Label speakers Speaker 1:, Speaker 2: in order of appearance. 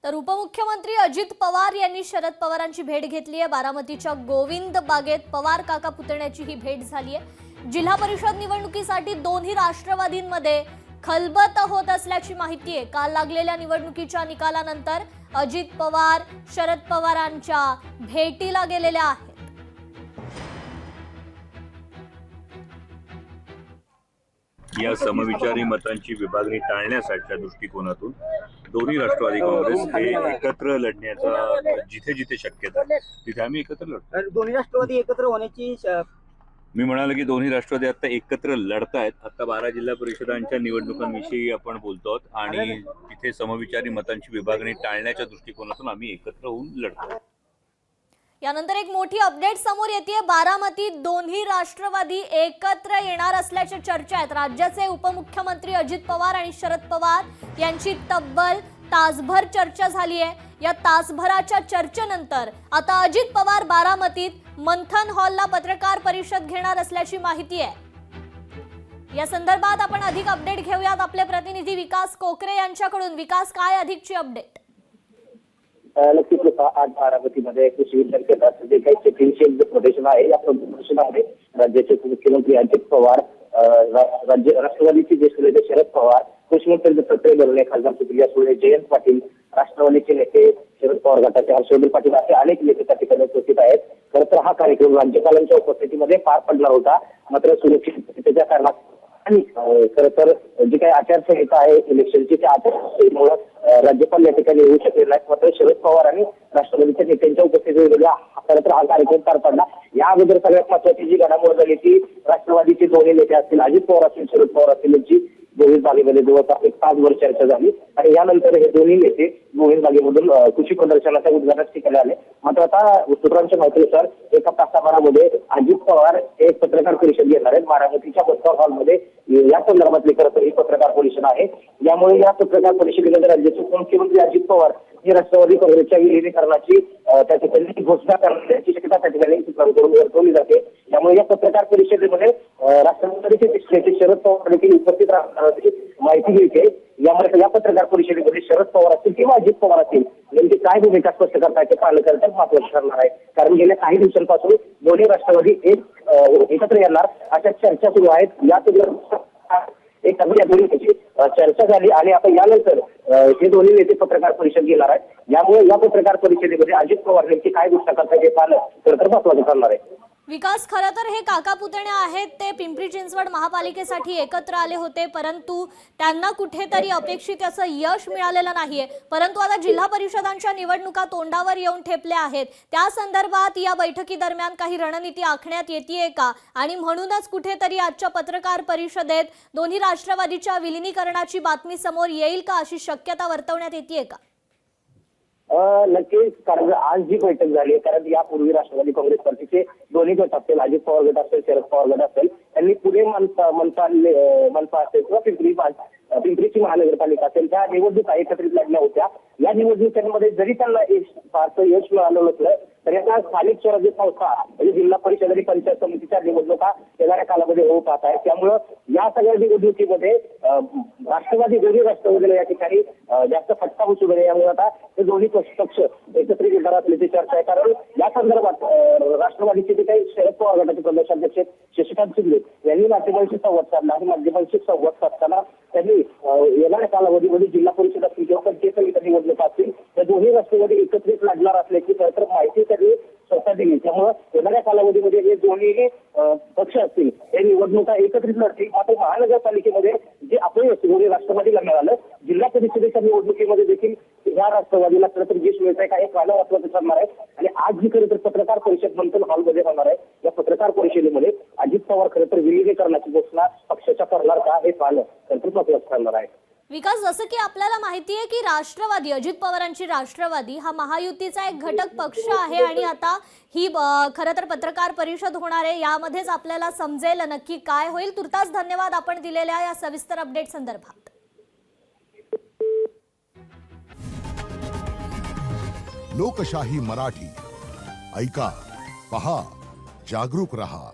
Speaker 1: तर उपमुख्यमंत्री अजित पवार यांनी शरद पवारांची भेट घेतली आहे। बारामतीच्या गोविंद बागेत पवार काका पुतण्याची ही भेट झाली आहे। जिल्हा परिषद निवडणुकीसाठी दोन्ही राष्ट्रवादींमध्ये खलबत होत असल्याची माहिती आहे। काल लागलेल्या निवडणुकीच्या निकालानंतर अजित पवार शरद पवारांच्या भेटीला गेलेले आहेत।
Speaker 2: या समविचारी मतांची विभागणी टाळण्यासाठीच्या दृष्टिकोनातून दोन्ही राष्ट्रवादी काँग्रेस हे एकत्र लढण्याचा जिथे जिथे शक्यता आहे तिथे आम्ही एकत्र लढतो।
Speaker 3: दोन्ही राष्ट्रवादी एकत्र होण्याची
Speaker 2: मी म्हणालो की दोन्ही राष्ट्रवादी आता एकत्र लढतायत। आता 12 जिल्हा परिषदांच्या निवडणुकांविषयी आपण बोलतो आणि तिथे समविचारी मतांची विभागणी टाळण्याच्या दृष्टिकोनातून आम्ही एकत्र होऊन लढतो।
Speaker 1: यानंतर एक मोठी अपडेट समोर येते। बारामतीत दोन्ही राष्ट्रवादी एकत्र येणार असल्याच्या चर्चा आहेत। राज्याचे उपमुख्यमंत्री अजित पवार आणि शरद पवार यांची तब्बल तासभर चर्चा झाली आहे। या तासभराच्या चर्चेनंतर आता अजित पवार बारामतीत मंथन हॉलला पत्रकार परिषद घेणार असल्याची माहिती आहे। या संदर्भात आपण अधिक अपडेट घेऊयात आपले प्रतिनिधी विकास कोकरे यांच्याकडून। विकास, काय अधिकची अपडेट?
Speaker 3: नक्कीच आज बारामतीमध्ये कृषी विज्ञान केंद्रात जे काही चेकिंग प्रदर्शन आहे या प्रदर्शनामध्ये राज्याचे उपमुख्यमंत्री अजित पवार, राष्ट्रवादीचे ज्येष्ठ नेते शरद पवार, कृषी मंत्री दत्तात्रय भरणे, खासदार सुप्रिया सुळे, जयंत पाटील, राष्ट्रवादीचे नेते शरद पवार गटाचे हर्षवर्धन पाटील असे अनेक नेते त्या ठिकाणी उपस्थित आहेत। खरं तर हा कार्यक्रम राज्यपालांच्या उपस्थितीमध्ये पार पडला होता, मात्र सुरक्षिततेच्या कारणास्तव आणि खरं तर जी काही आचारसंहिता आहे इलेक्शनची त्या आचारसंहितेमुळे राज्यपाल या ठिकाणी येऊ शकले नाही। मात्र शरद पवार आणि राष्ट्रवादीच्या नेत्यांच्या उपस्थितीमध्ये खरं तर हा कार्यक्रम पार पडला। या अगोदर सगळ्यात महत्वाची जी घडामोड झाली ती राष्ट्रवादीचे दोन्ही नेते असतील, अजित पवार असतील, शरद पवार असतील, यांची गोविंद बागेमध्ये जवळपास एक तासभर चर्चा झाली आणि यानंतर हे दोन्ही नेते गोविंद बागेमधून कृषी प्रदर्शनाच्या उद्घाटनाच्या ठिकाणी आले। मात्र आता सूत्रांच्या माहितीनुसार एका तासाभरामध्ये अजित पवार एक पत्रकार परिषद घेणार आहेत बारामतीच्या बसगाव हॉलमध्ये। या संदर्भातली खरं तर ही पत्रकार परिषद आहे। यामुळे या पत्रकार परिषदेमध्ये राज्याचे उपमुख्यमंत्री अजित पवार ही राष्ट्रवादी काँग्रेसच्या विलीनीकरणाची त्या ठिकाणी घोषणा करण्याची शक्यता त्या ठिकाणी सूत्रांकडून वर्तवली जाते। त्यामुळे या पत्रकार परिषदेमध्ये राष्ट्रवादीचे नेते शरद पवार देखील उपस्थित राहण्याची माहिती मिळते। यामुळे या पत्रकार परिषदेमध्ये शरद पवार असतील किंवा अजित पवार असतील नेमकी काय भूमिका स्पष्ट करताय ते पालन करण्यात महत्वाचं ठरणार आहे। कारण गेल्या काही दिवसांपासून दोन्ही राष्ट्रवादी एकत्र येणार अशा चर्चा सुरू आहेत। या एक या दोन्ही चर्चा झाली आणि आता यानंतर हे दोन्ही नेते पत्रकार परिषद घेणार आहेत। यामुळे या पत्रकार परिषदेमध्ये अजित पवार नेमकी काय घोषणा करताय हे पालन तर महत्वाचं ठरणार आहे।
Speaker 1: विकास, खरं तर हे काका पुतणे आहेत ते पिंपरी चिंचवड महापालिकेसाठी एकत्र आले होते, परंतु त्यांना कुठेतरी अपेक्षित असं यश मिळालेलं नाहीये। परंतु आता जिल्हा परिषदांच्या निवडणुका तोंडावर येऊन ठेपल्या आहेत। त्या संदर्भात या बैठकीदरम्यान काही रणनीती आखण्यात येतेय का? आणि म्हणूनच कुठेतरी आजच्या पत्रकार परिषदेत दोन्ही राष्ट्रवादीच्या विलीनीकरणाची बातमी समोर येईल का अशी शक्यता वर्तवण्यात येतेय का?
Speaker 3: नक्कीच, कारण आज जी बैठक झाली कारण यापूर्वी राष्ट्रवादी काँग्रेस पार्टीचे दोन्ही गट असतील, अजित पवार गट असेल, शरद पवार गट असेल, त्यांनी पुणे मनपा असेल किंवा पिंपरीची महानगरपालिका असेल त्या निवडणुका एकत्रित लढल्या होत्या। या निवडणुकांमध्ये जरी त्यांना फारसं यश मिळालं नसलं तरी आता स्थानिक स्वराज्य संस्था म्हणजे जिल्हा परिषद आणि पंचायत समितीच्या निवडणुका येणाऱ्या कालामध्ये होऊ पाहत आहेत। त्यामुळं या सगळ्या निवडणुकीमध्ये राष्ट्रवादी दोन्ही राष्ट्रवादीला या ठिकाणी जास्त फटका बसू नये यामुळे आता हे दोन्ही पक्ष एकत्रित येणार असल्याची चर्चा आहे। कारण या संदर्भात राष्ट्रवादीचे जे काही शरद पवार गटाचे प्रदेशाध्यक्ष शशिकांत शिंदे यांनी माध्यमांशी संवाद साधला आणि माध्यमांशी संवाद साधताना त्यांनी येणाऱ्या कालावधीमध्ये जिल्हा परिषद असतील किंवा पंचायत समिती निवडणुका असतील त्या दोन्ही राष्ट्रवादी एकत्रित लढणार असल्याची तर माहिती त्यांनी स्वतः दिली। त्यामुळे येणाऱ्या कालावधीमध्ये हे दोन्ही पक्ष असतील हे निवडणुका एकत्रित लढतील। मात्र महानगरपालिकेमध्ये जे अपयश दोन्ही राष्ट्रवादीला मिळालं, जिल्हा परिषदेच्या निवडणुकीमध्ये देखील या राष्ट्रवादीला खरं तर यश मिळत आहे का हे पाहणं महत्वाचं ठरणार आहे। आणि आज जी खरं तर पत्रकार परिषद मंथन हॉलमध्ये होणार आहे या पत्रकार परिषदेमध्ये अजित पवार खरं तर विलीनीकरणाची घोषणा पक्षाच्या करणार का हे पाहणं खरं तर महत्वाचं ठरणार आहे।
Speaker 1: विकास, जसं की आपल्याला माहिती आहे की राष्ट्रवादी अजित पवारांची राष्ट्रवादी हा महायुतीचा एक घटक पक्ष आहे आणि आता ही खरं तर पत्रकार परिषद होणार आहे। यामध्येच आपल्याला समजेल नक्की काय होईल। तुर्तास धन्यवाद आपण दिलेल्या या सविस्तर अपडेट संदर्भात।
Speaker 4: लोकशाही मराठी ऐका, पहा, जागरूक रहा।